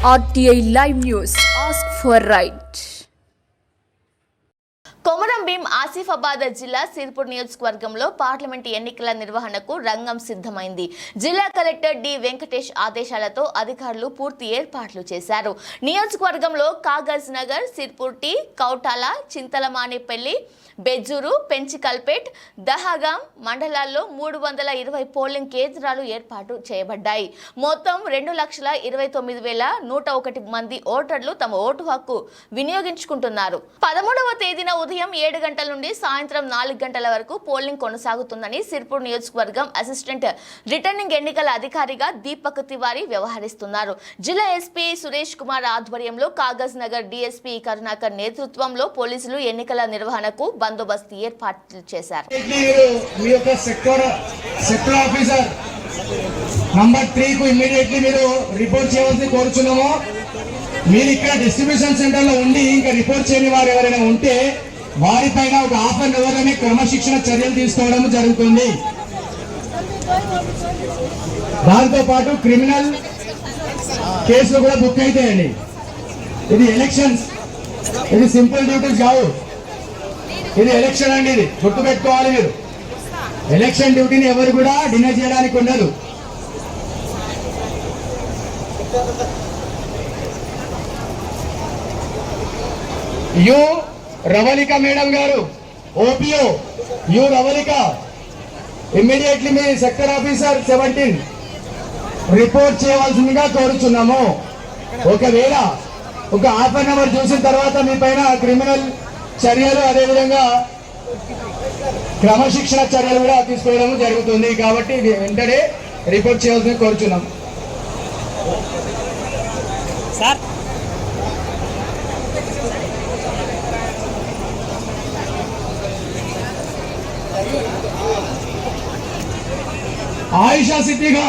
RTI Live News. Ask for right. Komaram Bheem Asifabad జిల్లా సిర్పూర్ నియోజకవర్గంలో parliament ఎన్నికల నిర్వహణకు రంగం సిద్ధమైంది. జిల్లా కలెక్టర్ డి వెంకటేష్ ఆదేశాలతో అధికారులు పూర్తి ఏర్పాట్లు చేశారు. నియోజకవర్గంలో కాగజ్ నగర్, సిర్పూర్ టీ, కౌటాల, చింతలమానేపల్లి, బెజ్జూరు, పెంచికల్పేట్, దహగాం మండలాల్లో 320 పోలింగ్ కేంద్రాలు ఏర్పాటు చేయబడ్డాయి. మొత్తం 2,29,101 మంది ఓటర్లు తమ ఓటు హక్కు వినియోగించుకుంటున్నారు. 13వ తేదీన ఉదయం 7 గంటల నుండి సాయంత్రం 4 గంటల వరకు పోలింగ్ కొనసాగుతుందని సిర్పూర్ నియోజకవర్గం అసిస్టెంట్ రిటర్నింగ్ ఎన్నికల అధికారిగా దీపక్ తివారీ వ్యవహరిస్తున్నారు. జిల్లా ఎస్పీ సురేష్ కుమార్ ఆధ్వర్యంలో కాగజ్ నగర్ డిఎస్పీ కరుణాకర్ నేతృత్వంలో పోలీసులు ఎన్నికల నిర్వహణకు బందోబస్తు ఏర్పాట్లు చేశారు. నంబర్ 3 కు ఇమ్మీడియట్లీ మీరు రిపోర్ట్ చేయవలసి కోరుచున్నాము. మీరు ఇక్కడ డిస్ట్రిబ్యూషన్ సెంటర్ లో ఉండి ఇంకా రిపోర్ట్ చేయని వారు ఎవరైనా ఉంటే వారిపైన ఒక ½ అవర్ అనే క్రమశిక్షణ చర్యలు తీసుకోవడం జరుగుతుంది. దాంతో పాటు క్రిమినల్ కేసులు కూడా బుక్ అవుతాయండి. ఇది ఎలక్షన్స్, ఇది సింపుల్ డ్యూటీస్ కావు, ఇది ఎలక్షన్ అండి. ఇది గుర్తుపెట్టుకోవాలి మీరు. ఎలక్షన్ డ్యూటీని ఎవరు కూడా డినై చేయడానికి ఉండదు. యు రవళిక మేడం గారు, Oppo you Ravalika, immediately me sector officer 17 report చేయవలసిందిగా కోరుచున్నాము. ఒకవేళ ఒక ½ అవర్ చూసిన తర్వాత మీ పైన క్రిమినల్ చర్యలు అదేవిధంగా క్రమశిక్షణ చర్యలు కూడా తీసుకోవడం జరుగుతుంది. కాబట్టి వెంటనే రిపోర్ట్ చేయాల్సింది కోరుచున్నాం. సార్ ఆయిషా సిద్దిగా,